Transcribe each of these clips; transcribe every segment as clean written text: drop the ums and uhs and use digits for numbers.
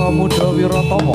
Muda Wiratomo.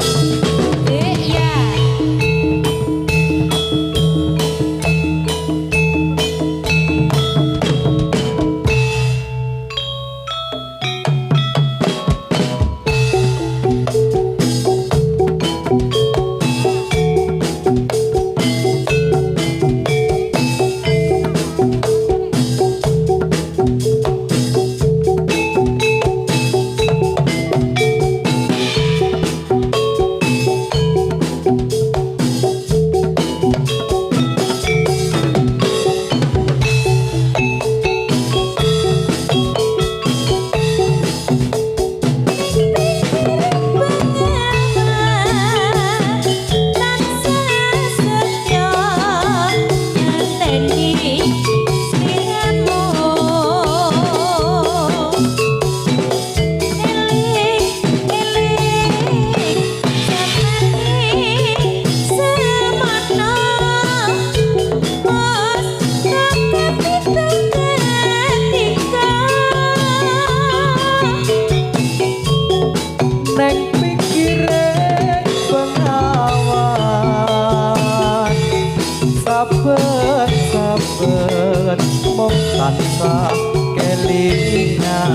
Saben mung tansah kelingan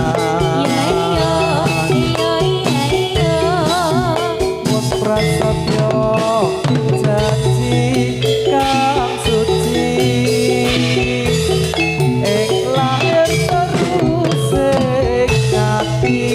mun prasetyo janji kang suci ing lahir terus ing ati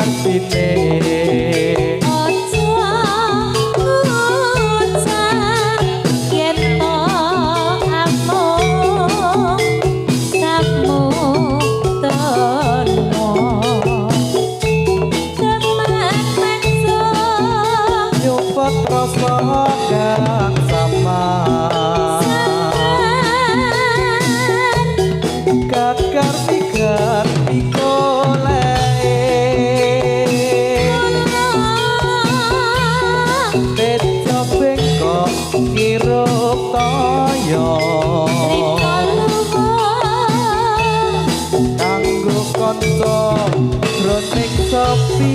wartine ojo ucap yen to amung samu tono teman manso nyupot rasa kang samar kakar pigar Tejo bengkok ngirup toyo kanggo kanca jroning sepi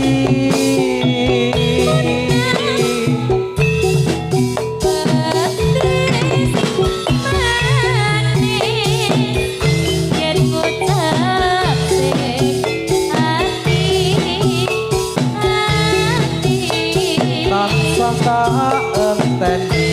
tansah tak enteni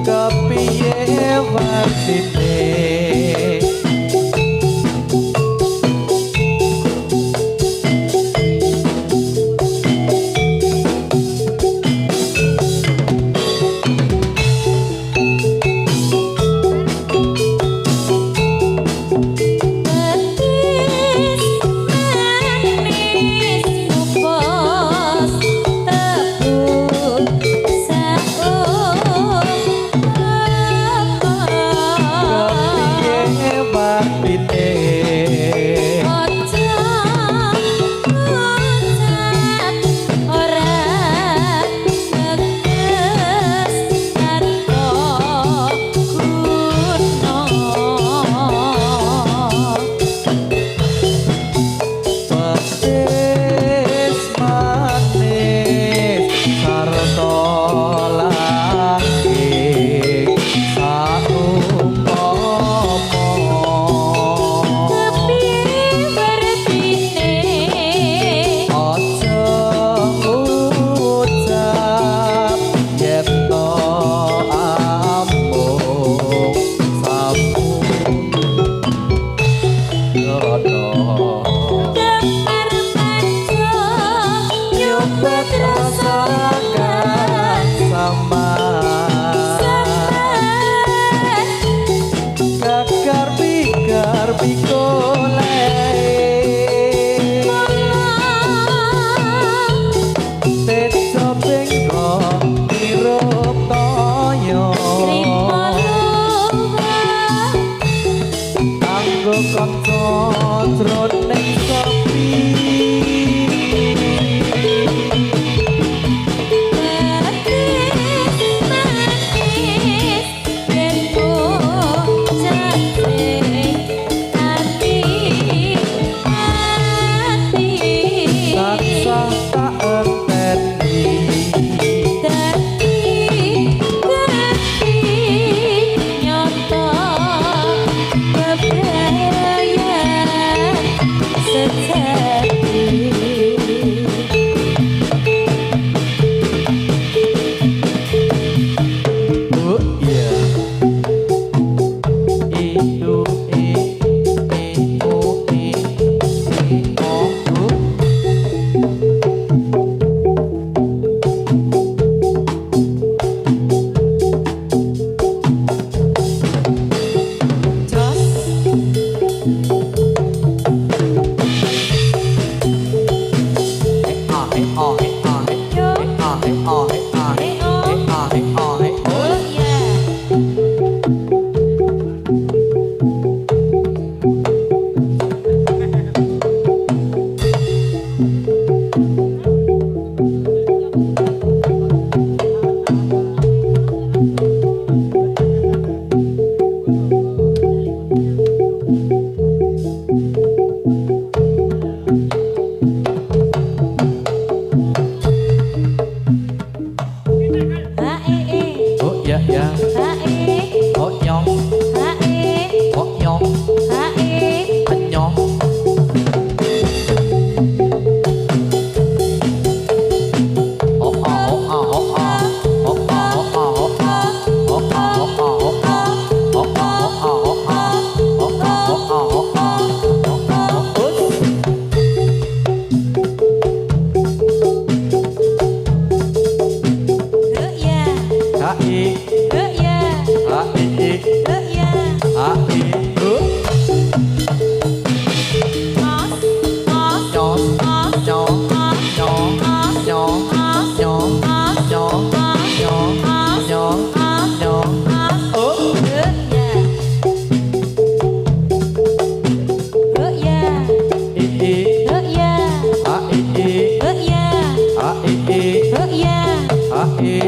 kepiye wartine i ya, a i ya, a i os, os, nhỏ os, nhỏ os, nhỏ os, nhỏ os, nhỏ os, nhỏ os, nhỏ os, nhỏ os, nhỏ os, ya, ya, i ya, a i ya, a i ya. a i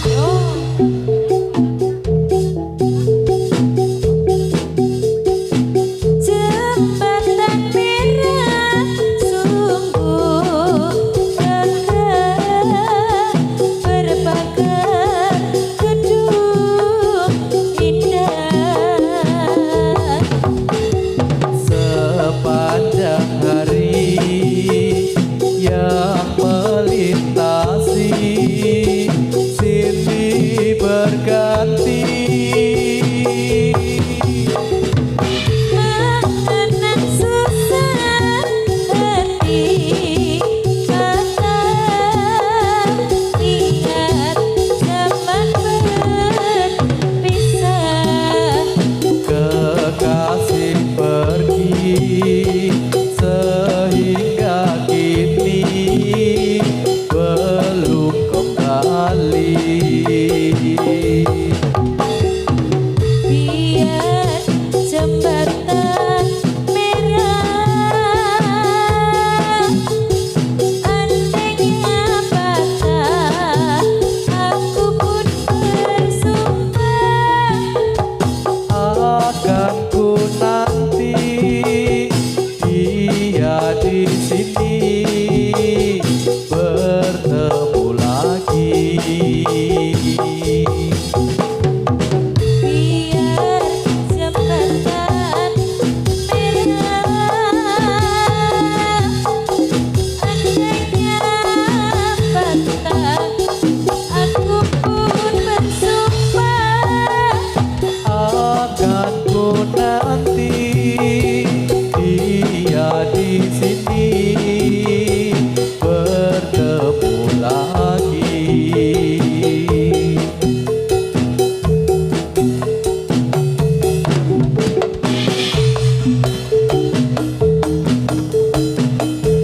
Yo, jembatan merah sungguh megah berpagar gedung indah. sepanjang hari yang melintasi silih berganti Mengenang susah hati kata ingat zaman berpisah. kekasih pergi sehingga kini belum kembali. Biar jembatan merah andainya patah, aku pun bersumpah Akan ku nanti dia di sini bertemu lagi. biar jembatan merah andainya patah, aku pun bersumpah Akan ku nanti dia di sini bertemu lagi.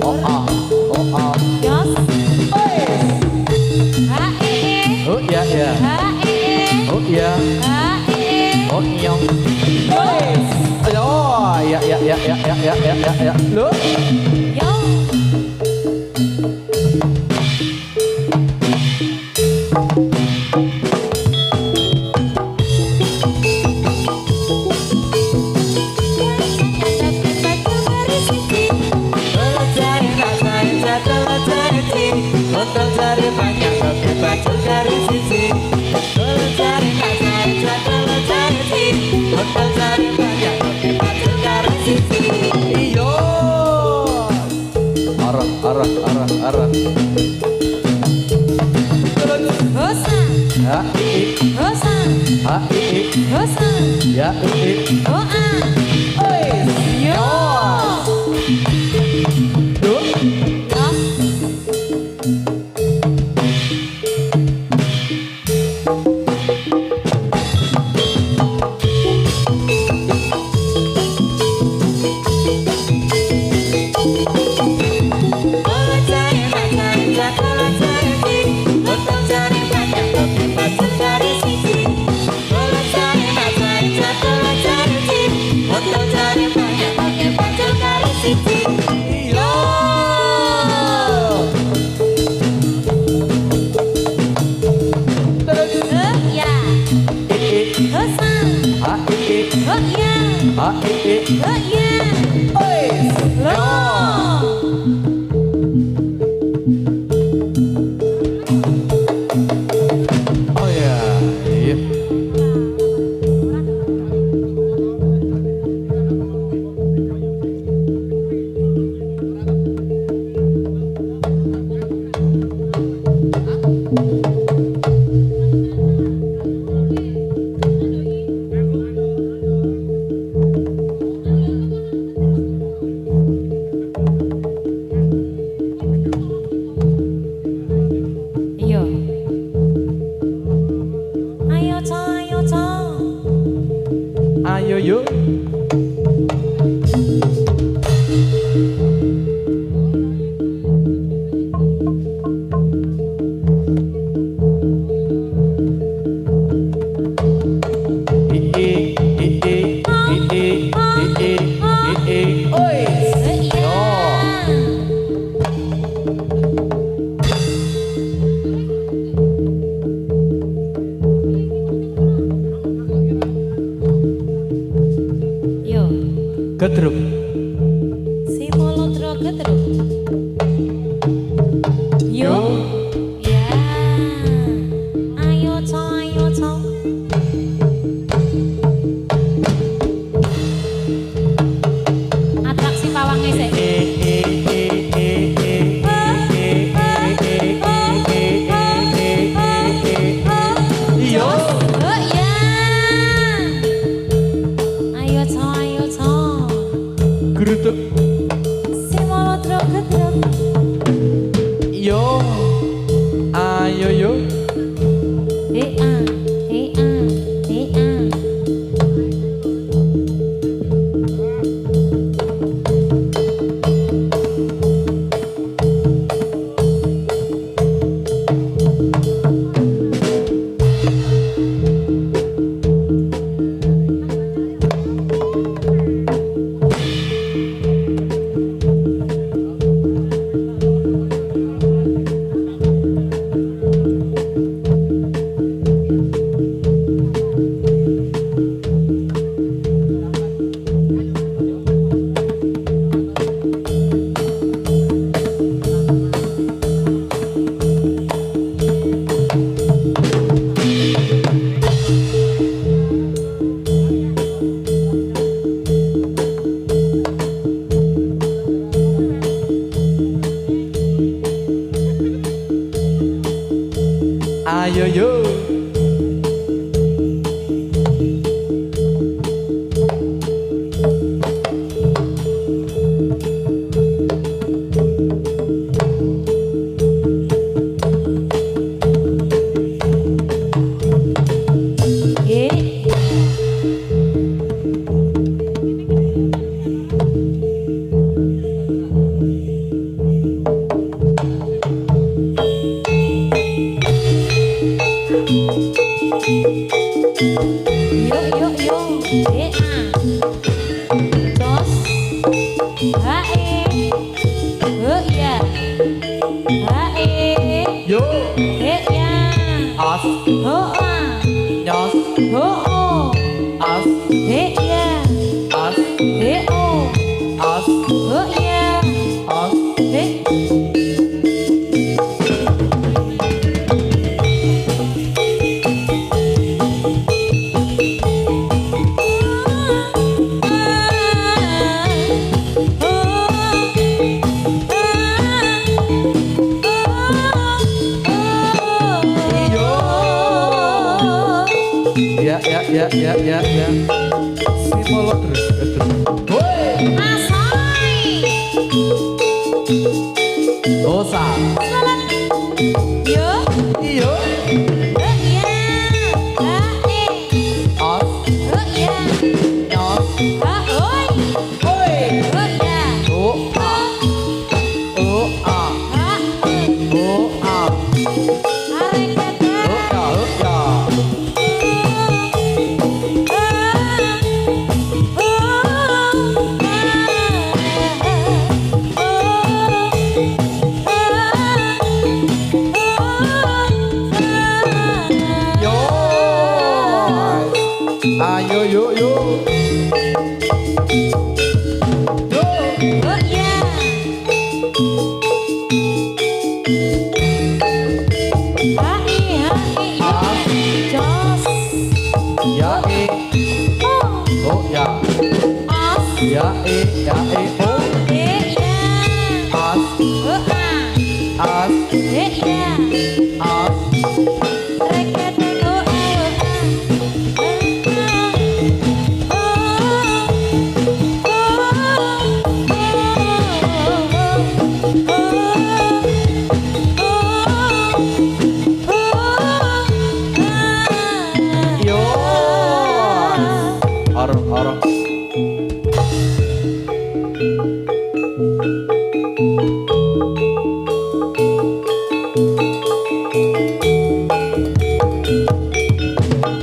Oh ah, oh ah. Yos, hae, Oh ya ya, hae, oh ya, hae. oh nyong. Oh ya ya ya ya ya ya ya ya ya. Loh. Yo, Iyo. Arah arah arah arah. Hosa, Ha i hosa, ha i hosa, ya i. hoa, yo, Duh. yos. Oh ya, iya. Ayo yo. Ya. Si polo terus. Woi. Asoy. Dosa. Yo. Iyo. Iya. Hae. Os. Iya. Nyos. Haoi. Oi. Iya. O-a. O-a. Hae. O-a. Arekete. O-ya. Ayo yo. Yo. Oh iya. Hai, jos. Ya e. Oh ya. Os. Ya e. Ya e. Oh. Iya. As. As. Iya. As. Rekete Yo. Arah.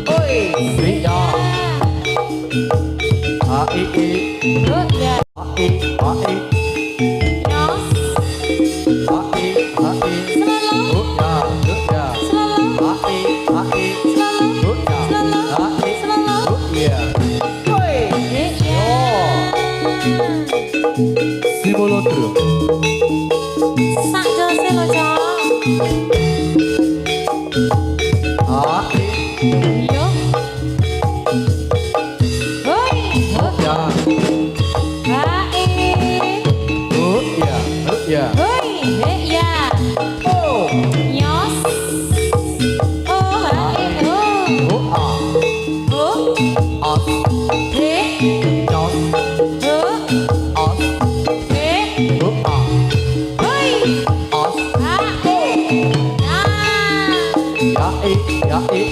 Oi. Ria. A e e. Oh iya. A e a e. Nyos. A e a e. Selalu. Oh ya. Oh ya. Selalu. A e a e. Selalu. Oh ya. Selalu. A e. Selalu. Oh ya. Oi. Iya. Si polo terus. Sak jose lo, Cok. A e. Yo. Hoi. Oh ya. Hae. Oh ya. Oh ya. Hoi. Iya. Oh. Nyos. Oh, hae. Oh. Oh a. Oh. As. He. Nyos. Oh. As. He. Oh a. Hoi. As. Hae. Nah. Ya e. Ya e.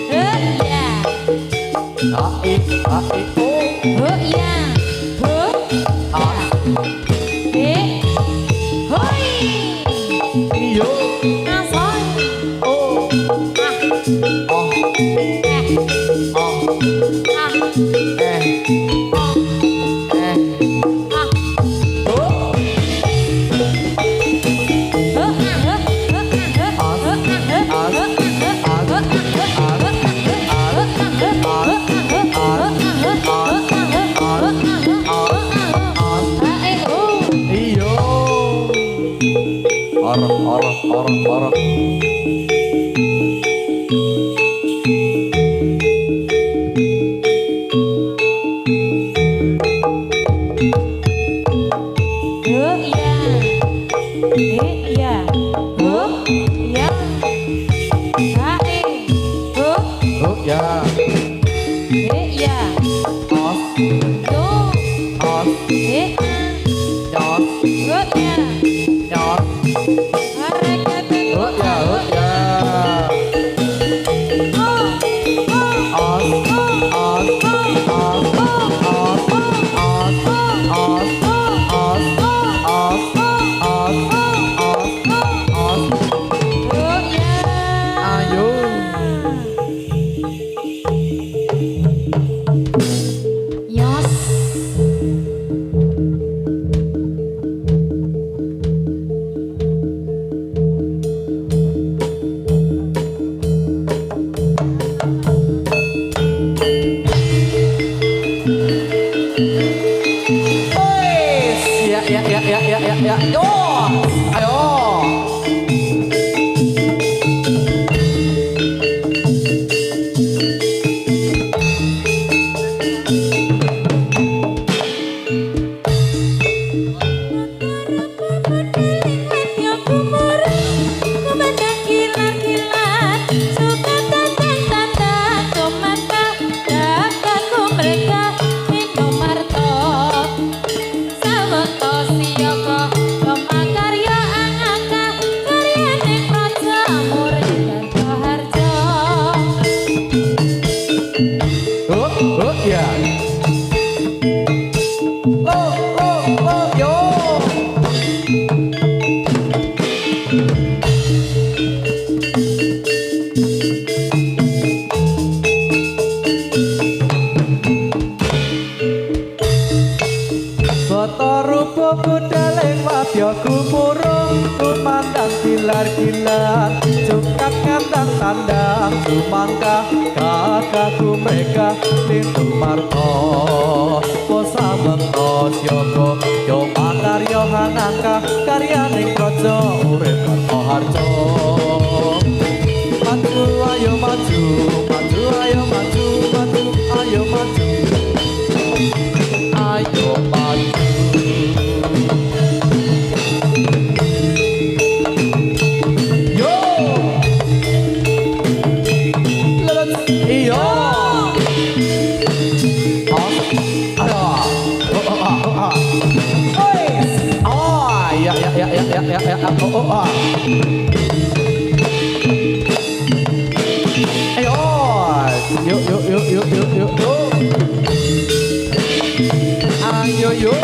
Iya. A e. A e. Oh. Oh iya. Oh. As. He. Hoi. Iyo. Asoy. Oh. Ah. Oh. Eh. Oh. Ah. Eh. Oh. Eh. Ah. Oh. Iyo. Arah. Iya. ilan Cukak kandang tandang Sumangka kakakku mereka Lintu marto Posa mentos yoko Yo makaryo hanangka Karyaning krojo urip karto harjo Maju ayo maju Maju ayo maju Maju ayo maju Ayo maju Yo Iyo Yuk ayo yuk Nyos. Yuk ayo yuk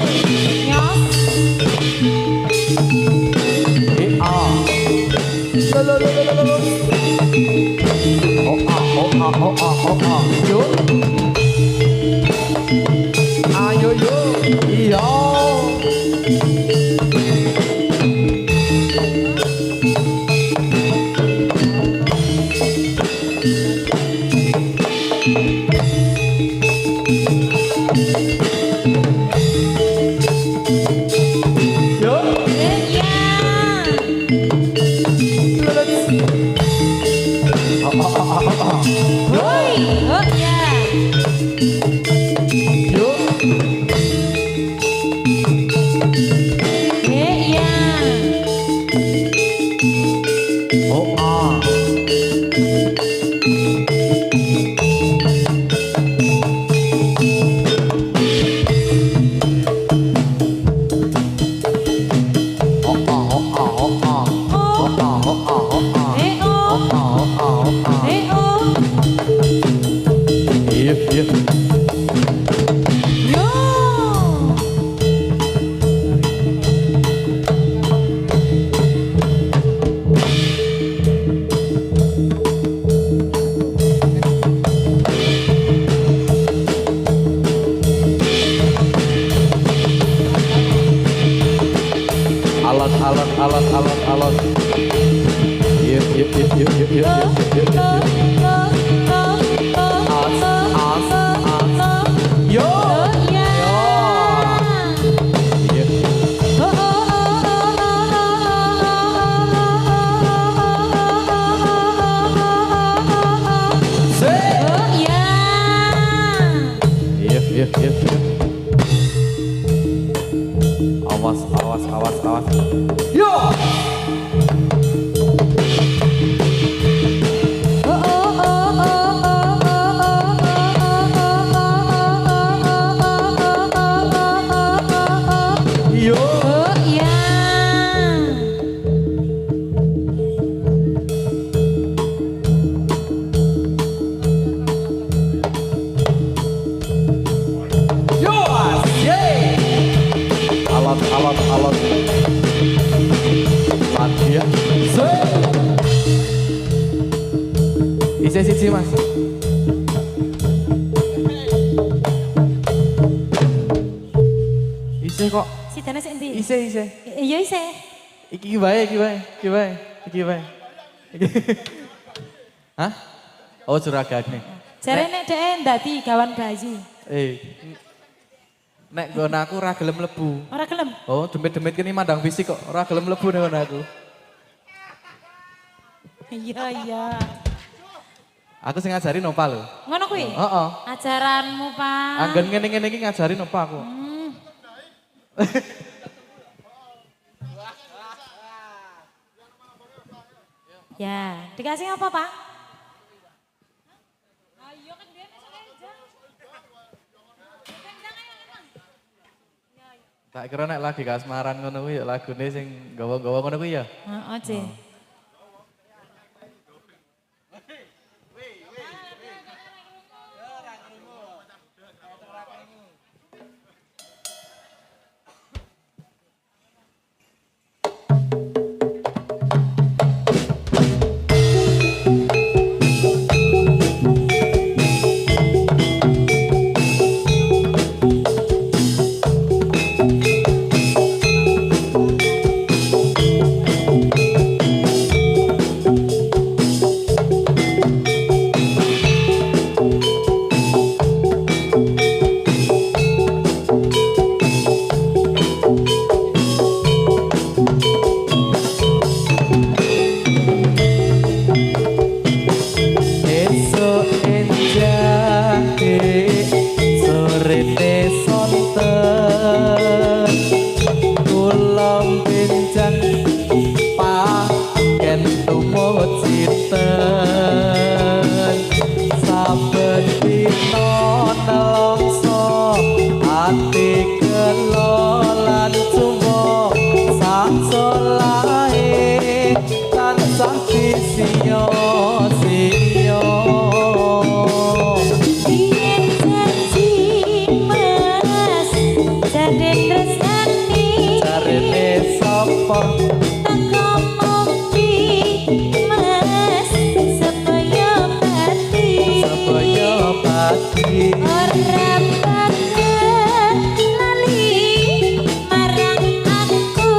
iya alon awas yo alon Madia Isi mas Isi kok Sidane sik ndi? Isi Iya isi. Iki bae Hah? Oh juragane Jare nek dhek ndadi gawan bayi. Nek nggon aku ora gelem mlebu. Ora gelem? Oh, demit-demit kene mandang fisik kok ora gelem mlebu nek nggon aku. Iya. Aku sing ngajari Nova lho. Ngono kuwi? Heeh. Ajaranmu, Pak. Anggen ngene-ngene iki ngajari Nova aku. Ya, dikasih apa, Pak? Tak kira nek lagi kasmaran ngono kuwi ya lagune sing gawa-gawa ngono kuwi ya. Heeh, Cih. sakti sio-sio. Yen janji mas jane tresnani Jarene sapa teko mumpi mas supaya pati supaya pati. ora bakal lali marang aku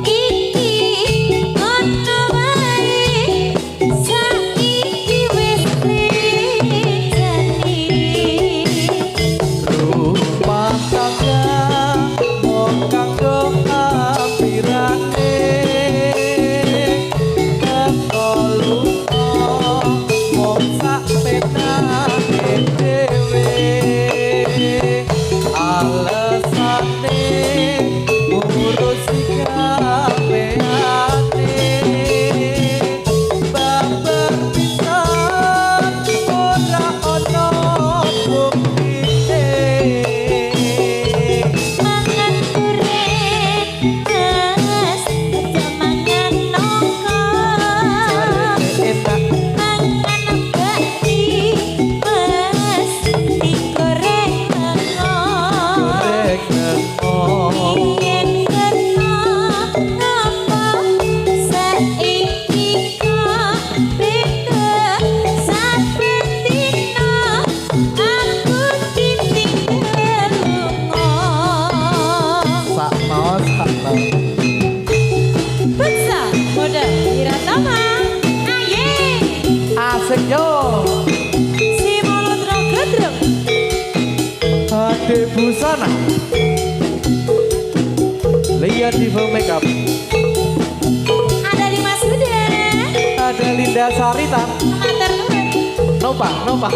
iki ono wae saiki wis rejani Rumah tangga mung kanggo apirane teko lunga mung sak penake dhewe alesane ngurusi kabehane babar pisan ora ono buktine. mangan goreng mas aja mangan nongko Enak mangan bakti mas digoreng lengo goreng lengo. yen kena ngapa saiki kok beda saben dina aku ditinggal lunga Sak maos sak maos. Buksa mode Wiratama aye Asik yo. si mulut rogodrong Ade busana. Lia Diva Makeup. ada Dimas Huda Ada Linda Sarita. matur nuwun Nopa.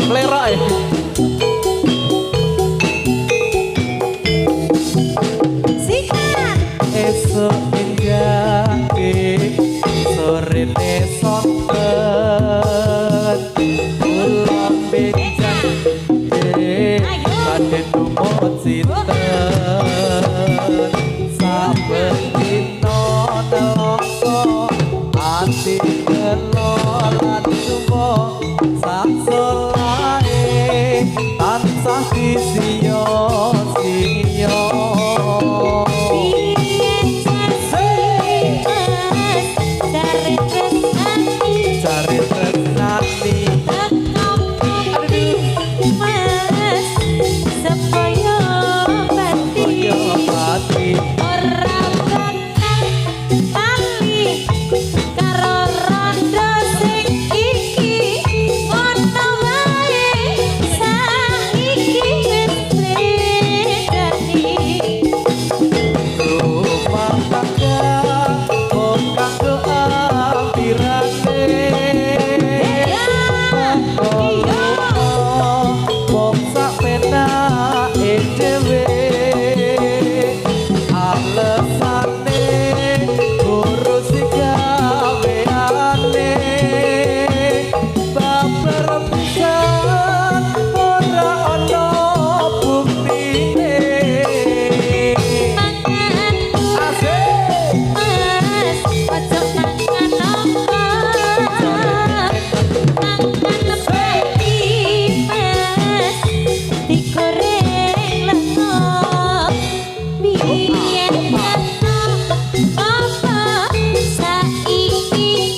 Lerok sikat esok enjake sorene sonten ulang benjang kade tumut sinten saben dina neloko ati kelolan sumo sak solae tansah disio-sio. biyen janji mas dari tresnani Cari tresnani teko mumpi mas supaya pati Yo pati ora bakal lali karo rondo sing iki ngono wae saiki wis rejani rumah tangga mung kanggo ampirane mung sak penake dhewe alesane ngurusi gaweane babar pisan ora ono buktine. mangan Asik. mas ojo mangan nongko mangan peti mas digoreng lengo biyen kena apa saiki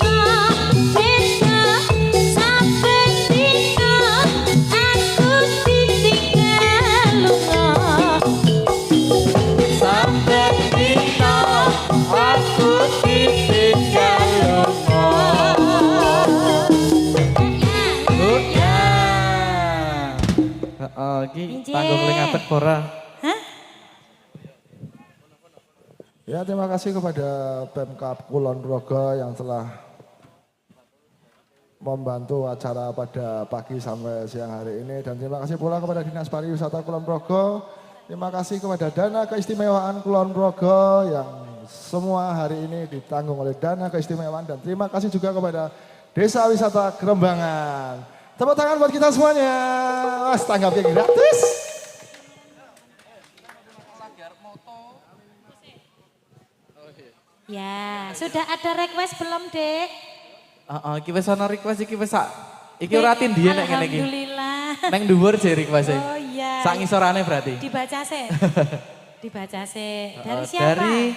kok beda saben dina aku ditinggal lunga Sampai dina aku ditinggal lunga. Oh ya. Heeh, iki Injih. tanggung ling abet pora. Hah? Ya, terima kasih kepada Pemkab Kulon Progo yang telah membantu acara pada pagi sampai siang hari ini. Dan terima kasih pula kepada Dinas Pariwisata Kulon Progo. Terima kasih kepada Dana Keistimewaan Kulon Progo yang semua hari ini ditanggung oleh Dana Keistimewaan. Dan terima kasih juga kepada Desa Wisata Kerembangan. Tepuk tangan buat kita semuanya. Mas, tanggapnya gratis. Ya, sudah ada request belum, Dek? Iki wis ana request iki wis sak. Iki ora tindihe nek ngene iki. Alhamdulillah. Neng dhuwur sih request. Oh iya. Sak ngisorane berarti. Dibaca sih. Dibaca sih. Dari siapa? Dari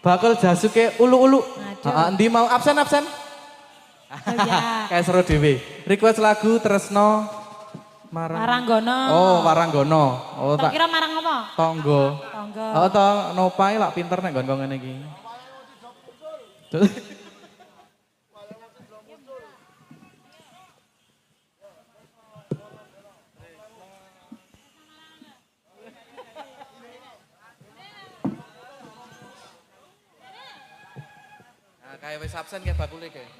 bakal jasuke ulu-ulu. Aduh. Endi mau absen-absen? Oh iya. Kayak seru dhewe. Request lagu Tresno Maranggono. Oh, Maranggono. Oh, Tak kira marang apa? Tonggo. Tonggo. Oh, tong nopai lak pinter nek nggon ngene iki. Nah, kayak wis absen kayak bakule kayak.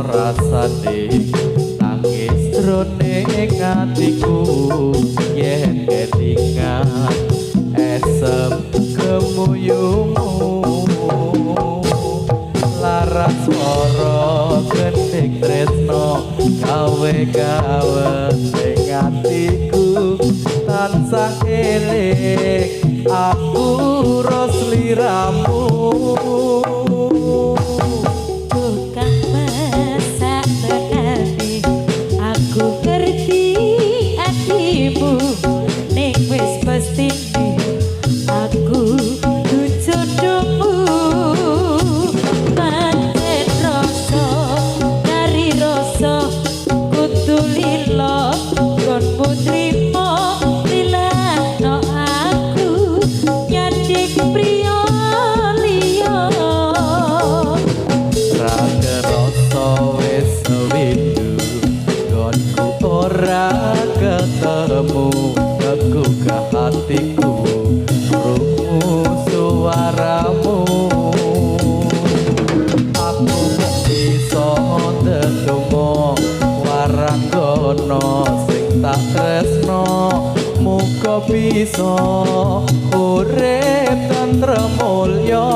Rasane nangis jroning atiku yen kelingan esem kemuyungmu laras swara gendhing tresno gawe ning atiku tansah eling aku ros liramu. Pasti aku jodohmu pancen rasa dari rasa kudu lilo konmu trimo lilahno aku nyadik priya liya raga rasa wis windu gonku ora ketemu gugah hatiku krungu suaramu aku bisa ndedonga waranggono sing tak tresno muga bisa urip tentrem mulya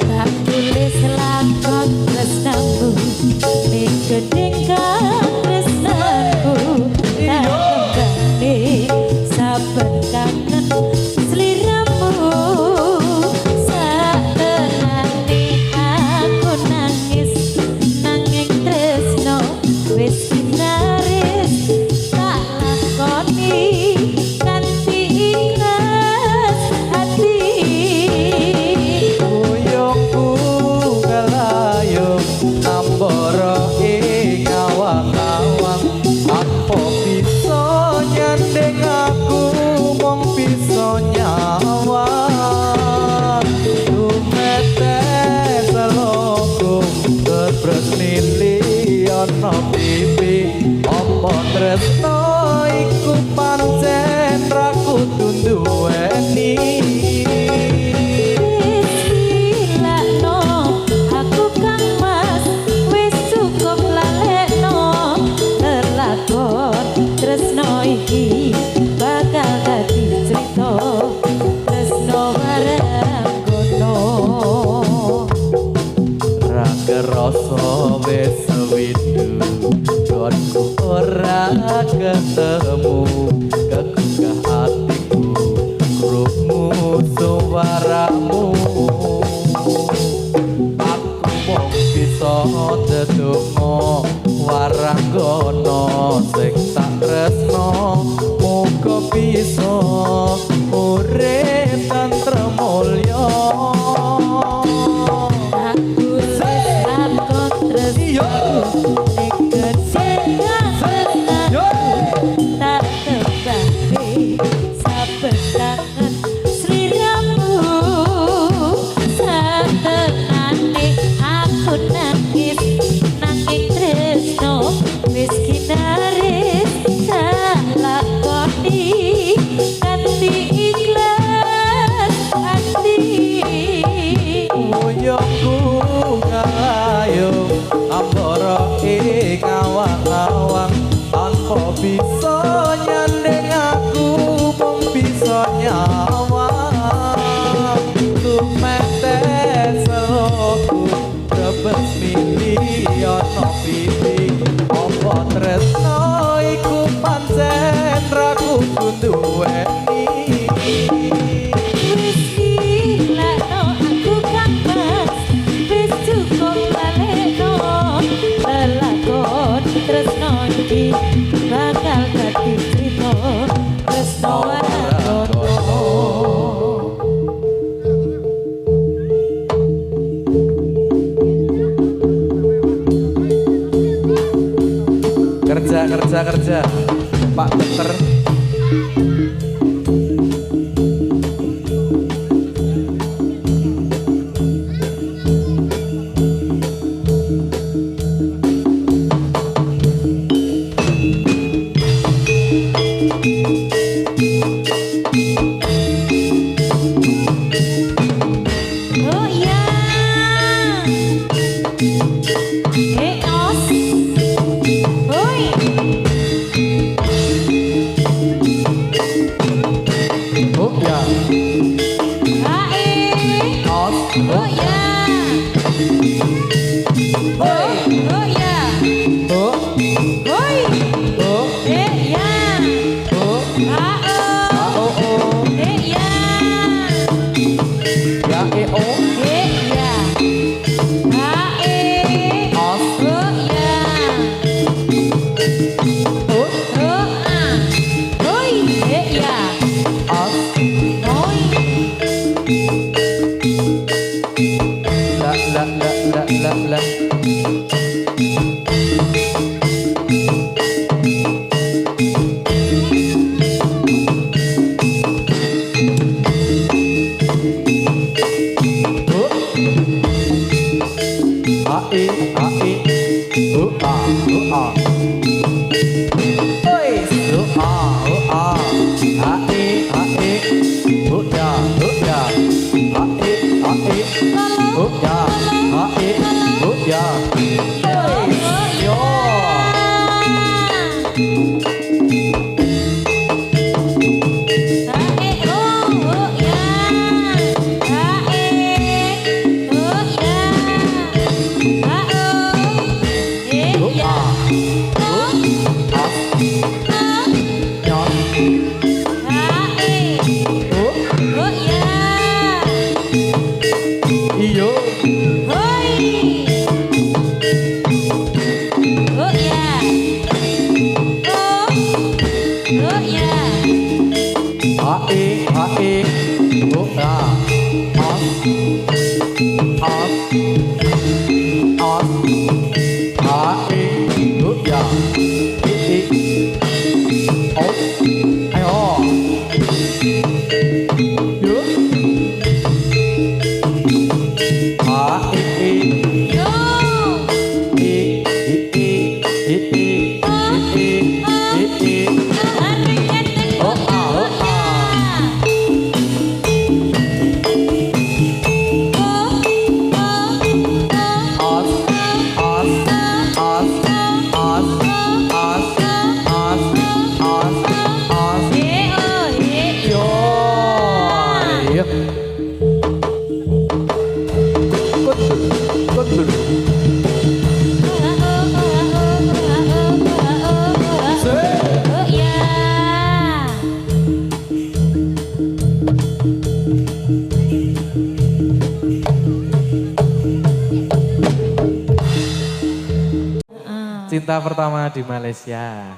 tak tulis lakon tresnamu ning gedeng tresnaku saben kangen sliramu satenane aku nangis nanging tresno wis sinaris tak lakoni kanthi ikhlas hati uyungku kalayung ambara ing awang-awang apa bisa nyandeng aku mong bisa nyawang tumetes selokung kepresnili ana pipi apa tresno iku pancen ra kudu duweni aku kang mas wis cukup lalekno lelakon tresno iki bakal dadi crita tresno waranggono raga rasa wis windu gonku ora ketemu kegugah hatiku krungu suaramu aku mung bisa ndedonga waranggono sing tak tresno muga bisa urip tentrem mulya aku lakon tresno ning gedeng ati kanthi ikhlas ati Uyungku ngayung ambara ing awang-awang tanpa bisa nyandeng aku mung bisa nyawang tumetes seloku debes mili ana pipi apa tresno iku pancen ra kudu duweni wis ilakno aku kapas wis cukup balekno lelakon tresno iki bakal dadi crita tresno warna kerja Pak Dokter oh ya os oi oh ya ae os oh ya oh ya oh oi oh ya oh ao oh ya ya o ya ae os oh ya oh oi ya os oi la Cinta pertama di Malaysia.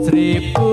Seribu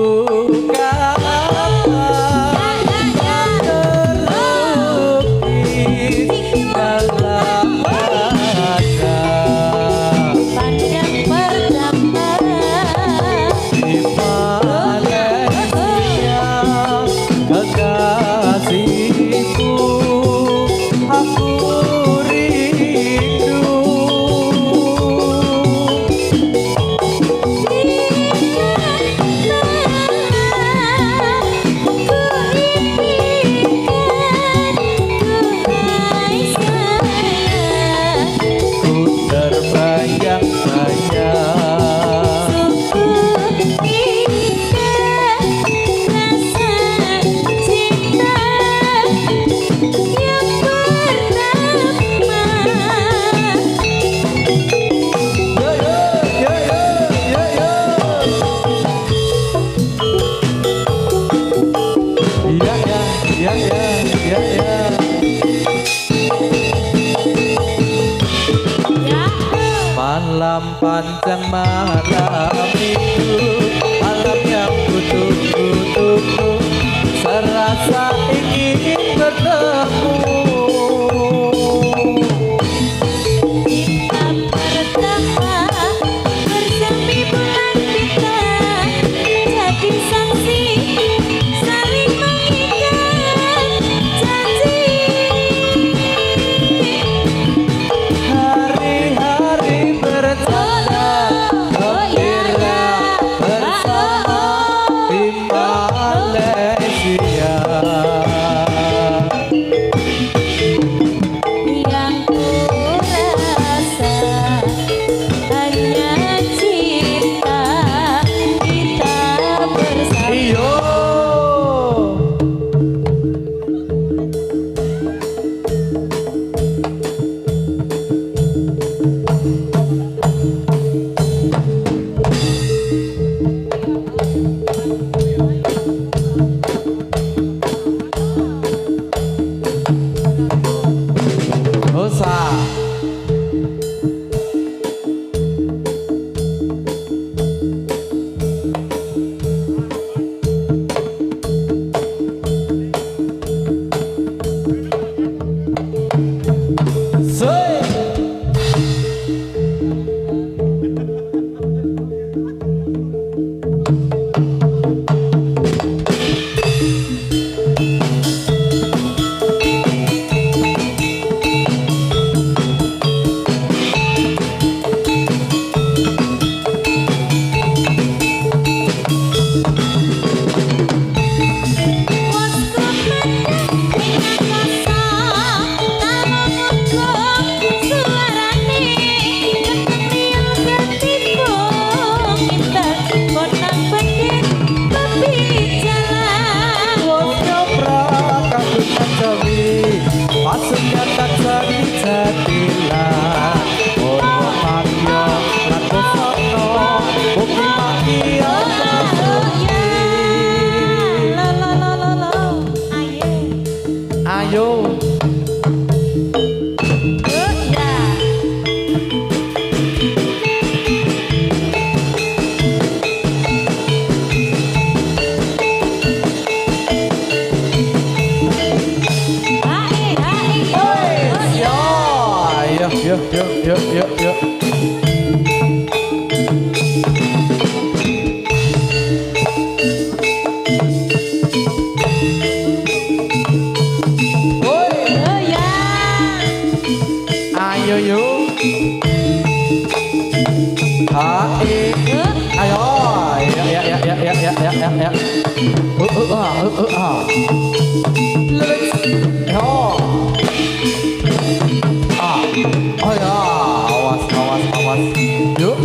malam panjang malam itu, malam yang kutuk-kutukku, serasa ingin bertemu. Kita pertama bersemi bulan bintang, jadi saksi saling mengikat janji. Hari-hari bercanda gembira bersama di Malaysia. Yang kurasa hanya cinta kita bersama. Iyo. Usah. Maksudnya tak jadi-jadilah, orang makia laku sono, bukti makia ayo. Yuk. Ayo yuk. Ayo. Ya. Oh ya, awas. Yuk.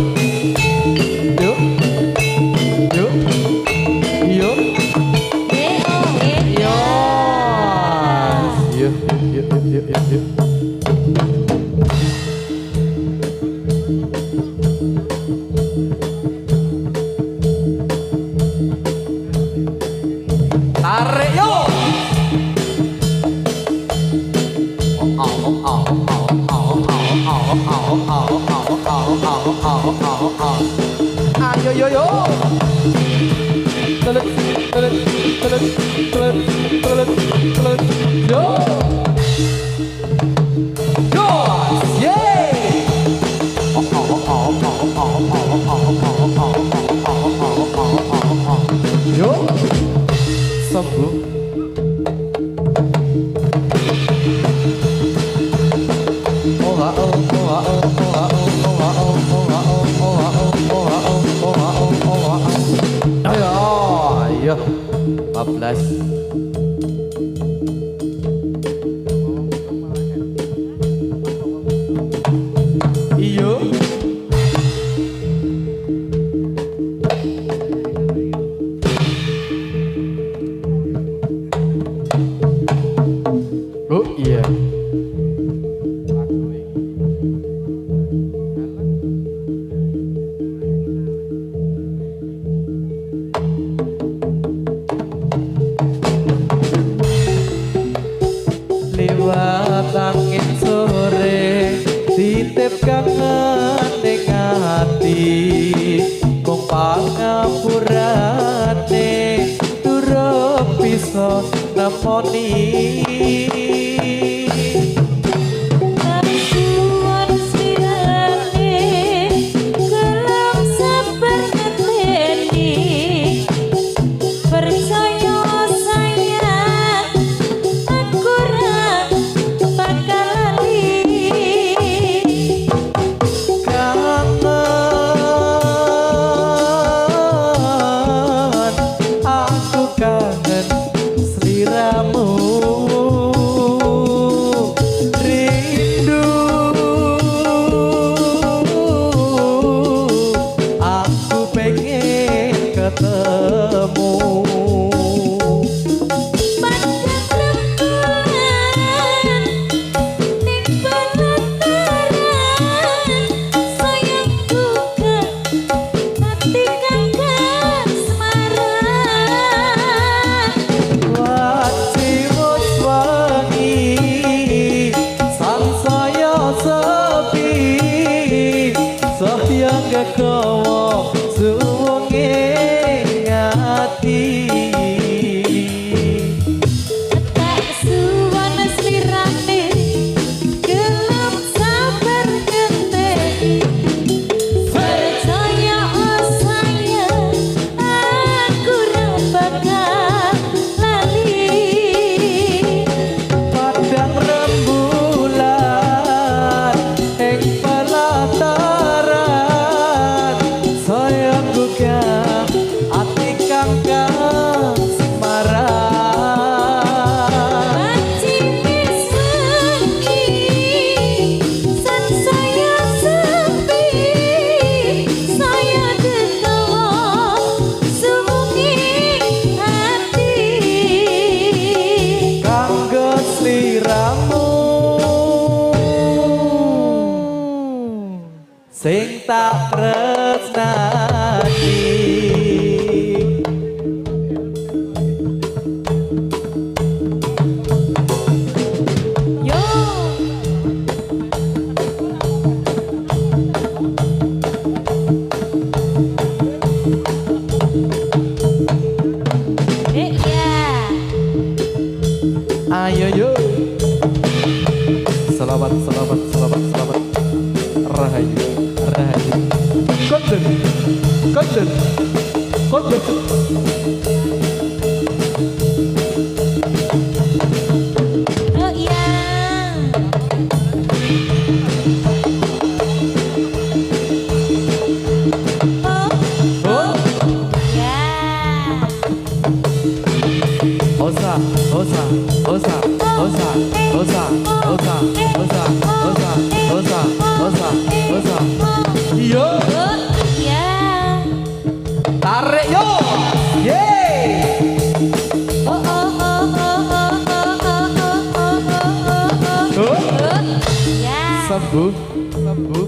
Tarik yuk. Ayo yo yo. Telet telet telet telet telet telet yo. Dos, yeay. Yo. Sembuh. Ayo, 14. Iyo. Oh iya. Liwat angin sore titip kangen ning ati mung pangapurane durung bisa nemoni. Sing tak tresnani. Yo. Ya. Ayo yo. Selamat, selamat, selamat, selamat. Rahayu, rahayu. Konten, konten, konten. Oh iya. Oh, Ya. osa, osa, osa, osa, osa, osa, osa, osa, osa, osa, osa. Yo, Oh iya. tarik yo. Yeay. Oh oh oh oh oh oh oh oh. Oh, Ya. sembuh, sembuh.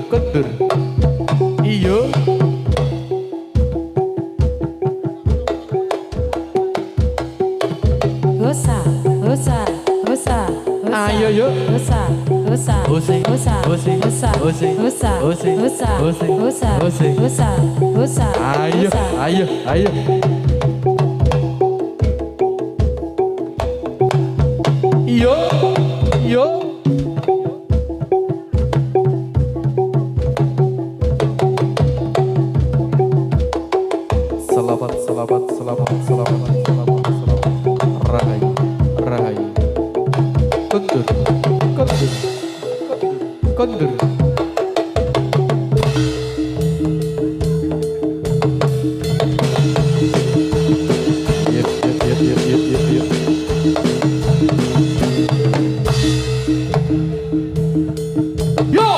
Kondur. Iya. Hosa. Ayo yuk. Hosa. Ose. Ayo. Yo. Selamat. Rahayu. Kondur. Yep. Yo!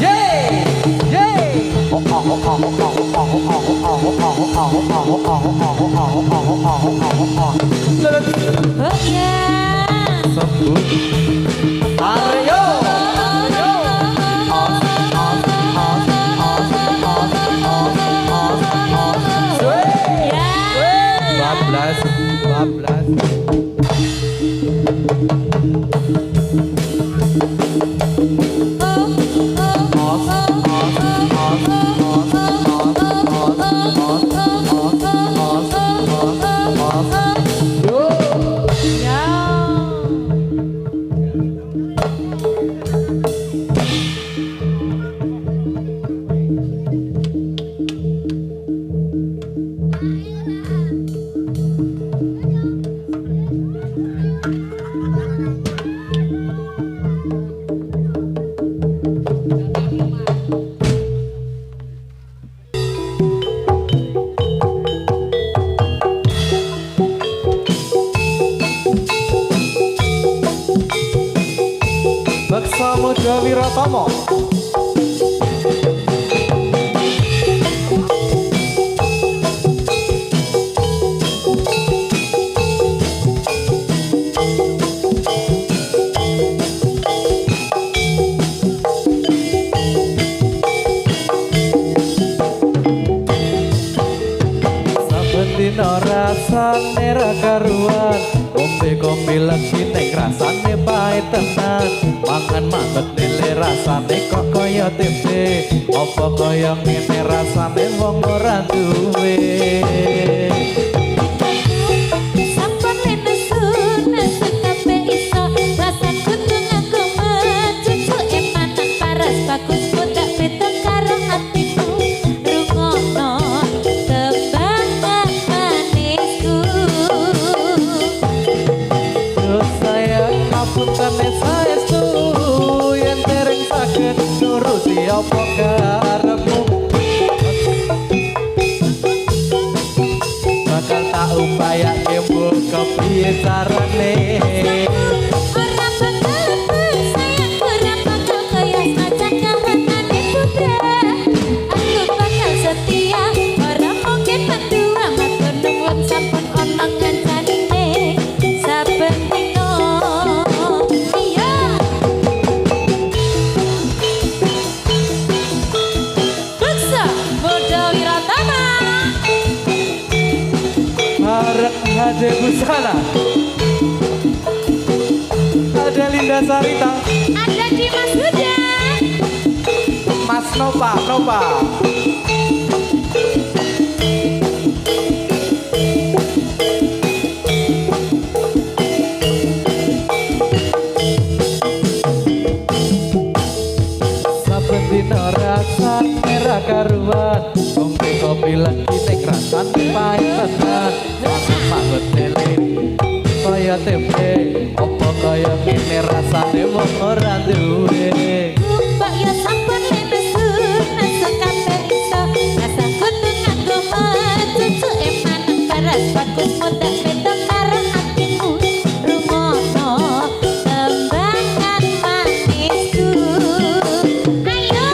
Yay! Oh yeah. Sambut. Ayo. Bablas. Samudra Wiratomo. Dino rasane ra karuan ombe kopi legi ning rasane pahit tenan mangan manget lele rasane kok kaya tempe apa kaya ngene rasane wong ora duwe Sampun nesu nesu kabeh iso rasa kudu nganggo cucu emanan paras bagus mudak beda karo atiku rungono Punten saestu yen dereng saged nuruti apa karepmu bakal tak upayake mbok kepiye carane ora bakal sayang ora bakal kaya saja kahanane putra aku bakal setia ora mungkin mendua matur nuwun sampun ana ngancane saben dina Ade Busana, ada Linda Sarita, ada Dimas Huda, Mas Nova. Saben dina rasane merah karuan, ombe kopi lagi ning rasane pahit tenan. Mangut lele kaya tempe apa kaya ngene rasane wong ora duwe mbak ya sampun nesu nesu kabeh iso rasa kudu nganggo cucu emanan paras bagus mudak beda karo atiku rungono tembangan manisku ayo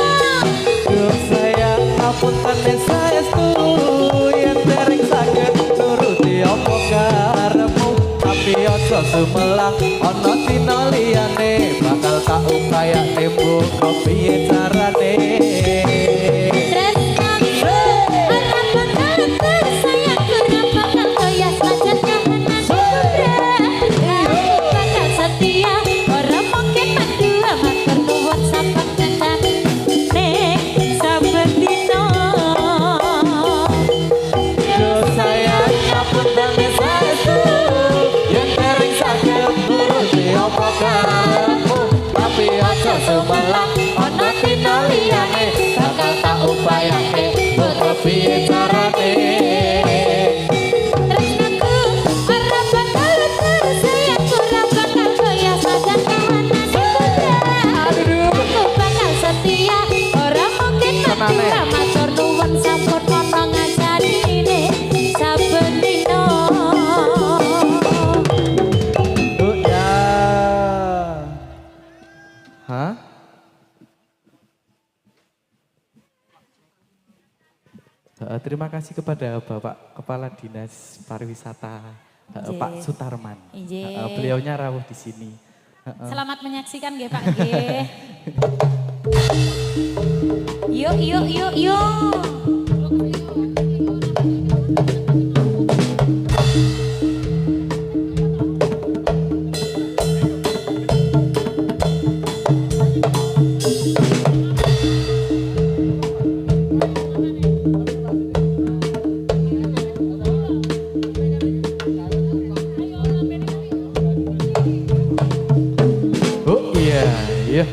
Duh sayang apunten saestu yen dereng saged nuruti apa karepmu tapi aja sumelang ana dina liyane bakal tak upayake mbok kepiye carane tresnaku ora bakal sayang ora bakal kaya saja kahanane putra aku bakal setia ora mungkin mendua matur nuwun sampun kencane saben dina Duh sayang apunten saestu yen dereng saged nuruti apa karepmu tapi aja sumelang ana dina liyane bakal tak upayake mbok kepiye carane tresnaku ora bakal sayang ora bakal kaya saja kahanane putra aku bakal setia ora mungkin mendua matur nuwun sampun ana ngajarine saben dina ya. Hah? Terima kasih kepada Bapak Kepala Dinas Pariwisata Nggih. Pak Sutarman. Nggih. Beliaunya rawuh di sini. Selamat menyaksikan nggih Pak nggih. Yuk. Oh iya.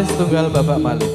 Malih setunggal Bapak Malih.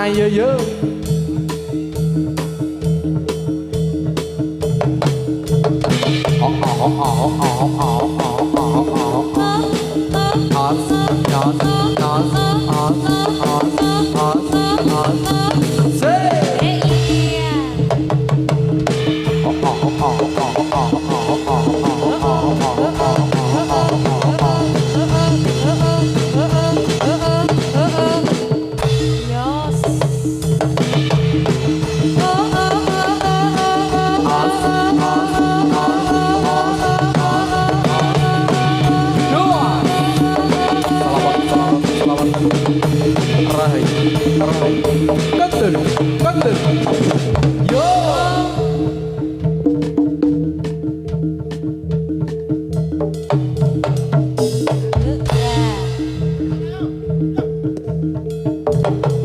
Ayo yo.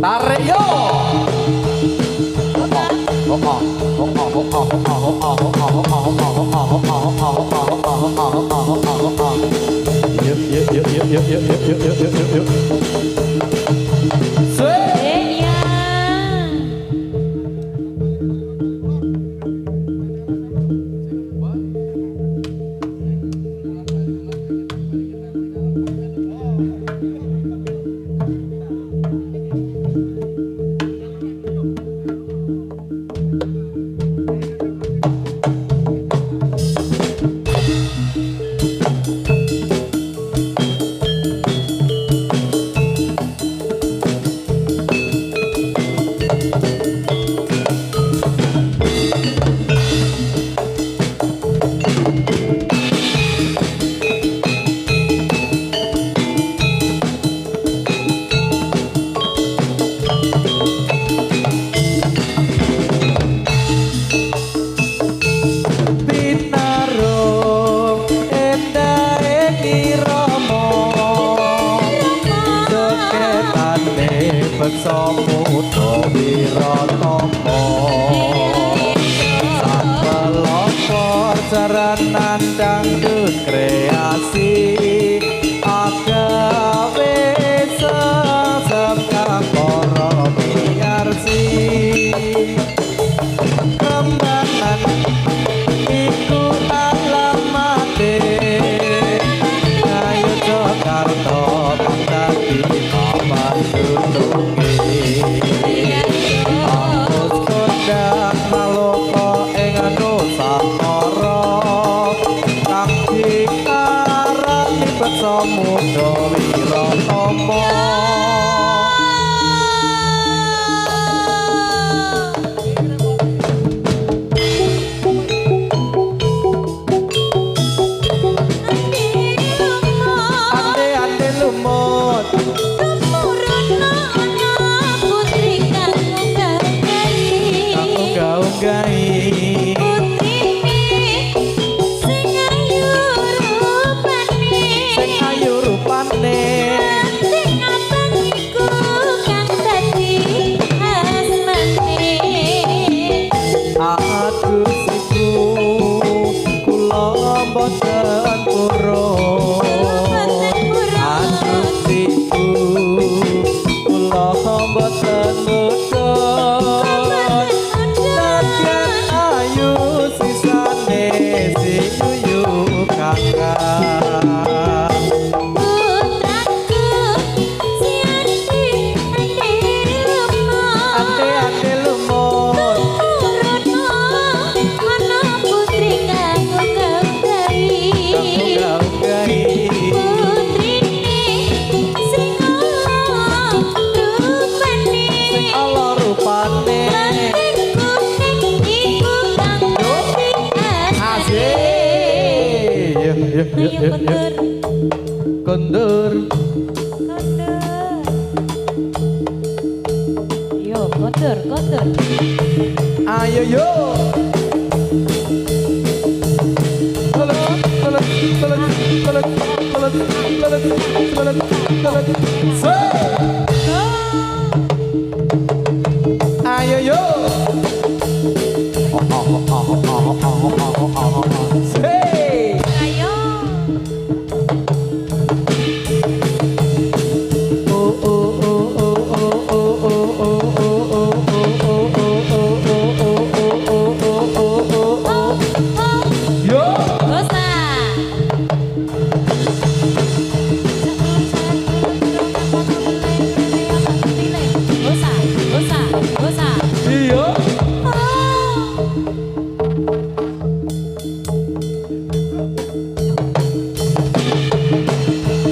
Tarik yo. Yuk. Saranan dangdut kreasi agawe sesepkang para miarsi kembangan iku alamate ayo Jakarta dadi papan dununge Ambus Kondang Maloko ing Nusantara Samudra Wiratama ande boten purun aduh ibu kula boten mudun nadyan ayu sisane si yuyu kakak putraku si ate lumut turunmu ana putri kanggo gagai gaugai putrine sing Allah rupane kondur yo kotor ayo yo ayo yo hey ayo yo bosa bosa iyo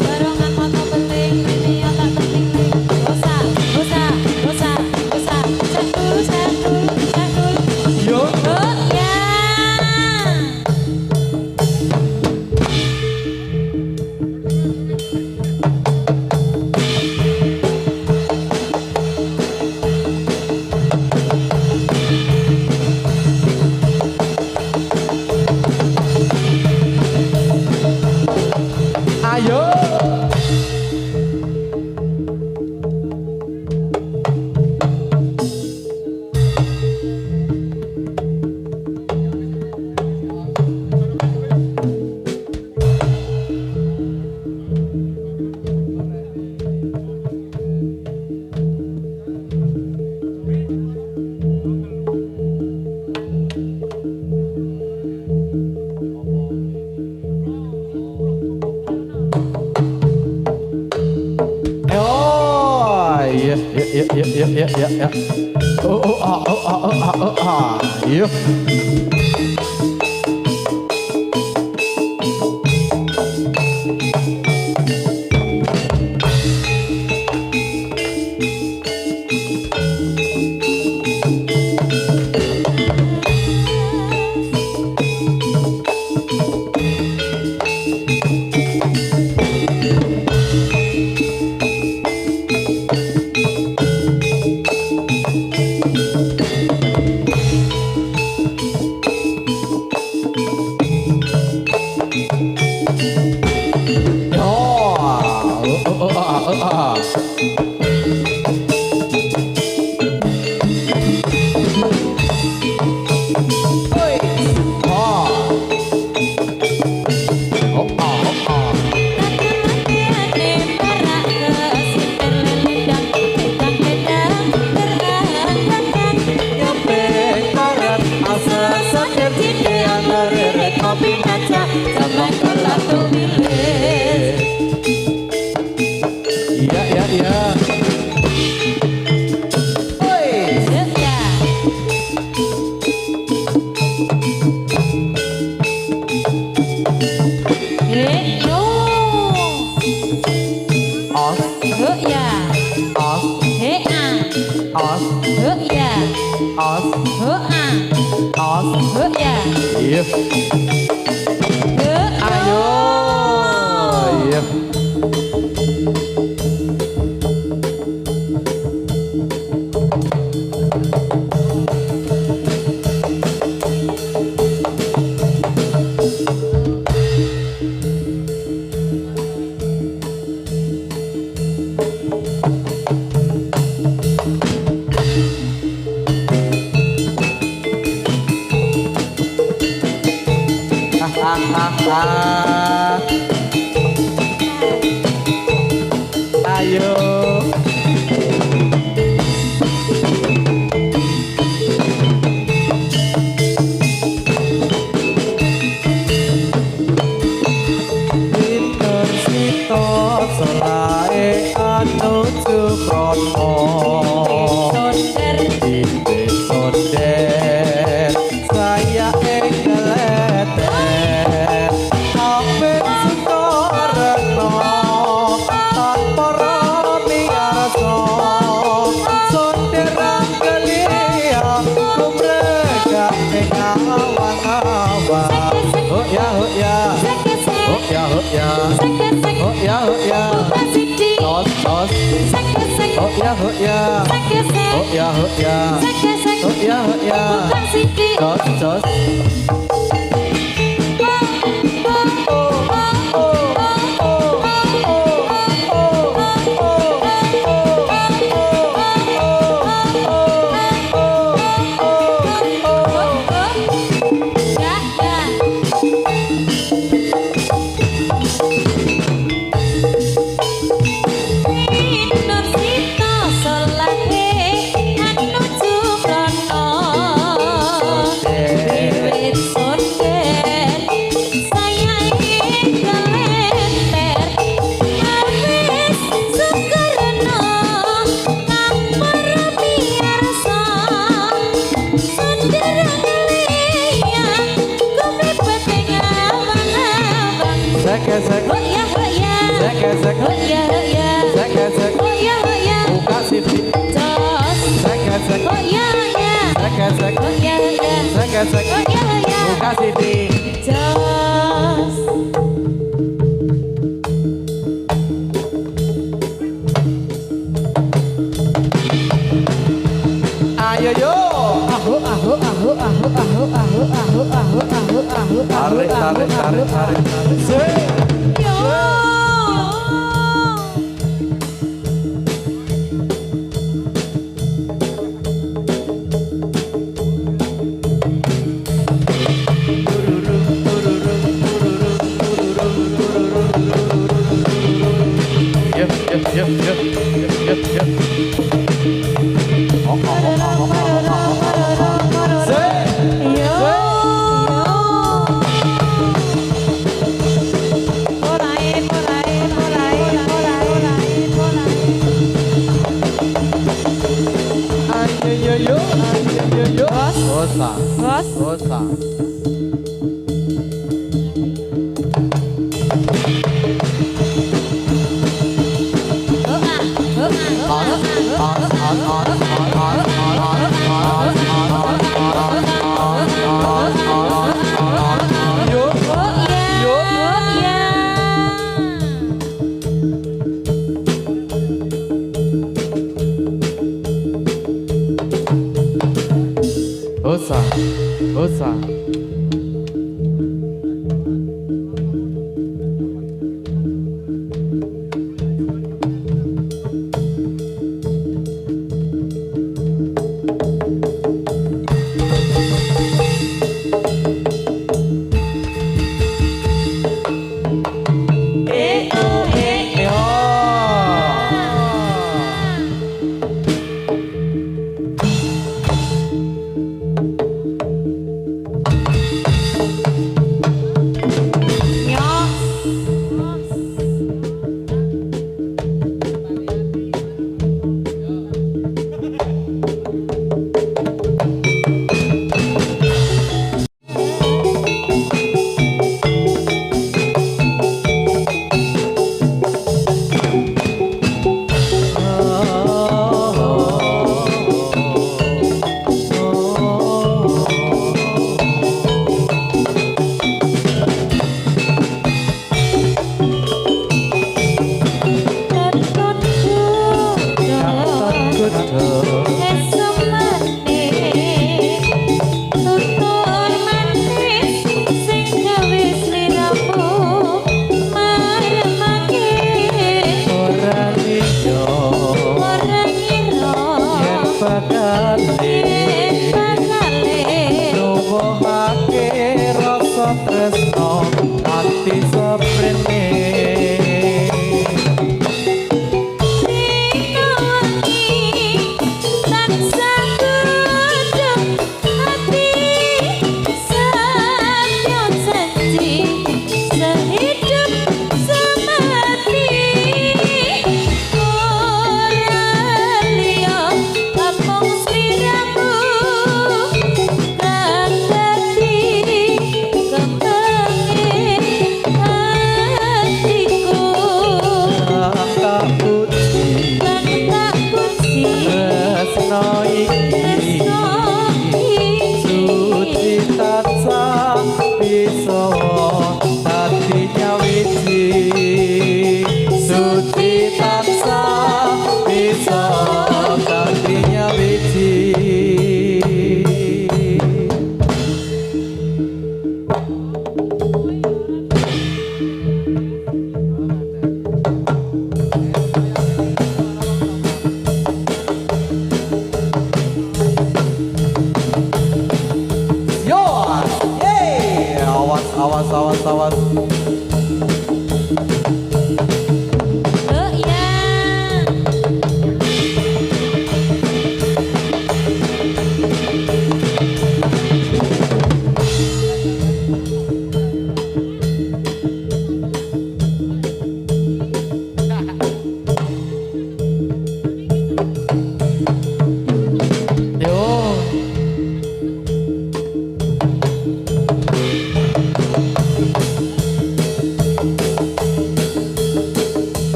barongan moto penting ini yang tak penting bosa satu yo oh ya ayo oh iya ya iya Iya. Ayo. Iya. Ah. Ayo. Pinter sito selae anu cukrono. Ide sonder saya engeletet. Apik sekoreno tanpa roni arso. Sonderan gelia kumregak ning awang-awang. Oh ya, oh ya. Oh ya, oh ya. Oh ya, oh ya. Tos, tos. Oh ya, oh ya. Oh ya, oh ya. Oh ya, oh ya. Tos, tos. Gesek, Oh ya, oh ya. gesek, Oh ya, oh ya. gesek, Oh ya, oh ya. buka sisi, Jos. gesek, Oh ya, oh ya. gesek, Oh ya, oh ya. gesek, Oh ya, oh ya. buka sisi. Jos. Ayo yo, tarik, tarik, tarik, tarik, tarik. Yo. Yep, yep, yep, yep, yep, yep. Oh, oh, oh, oh, oh, oh, oh. Say, Yo. ayo yo yo, ayo yo yo. Osa, Bos. osa. Yo, yo. Osa, osa.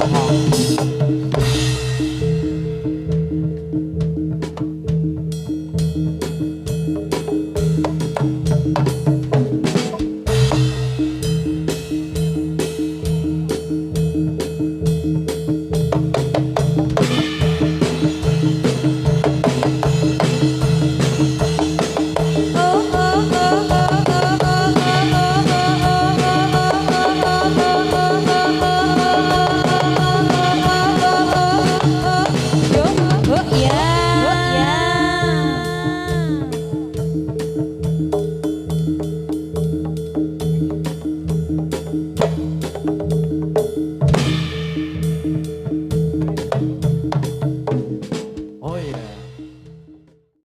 Moho.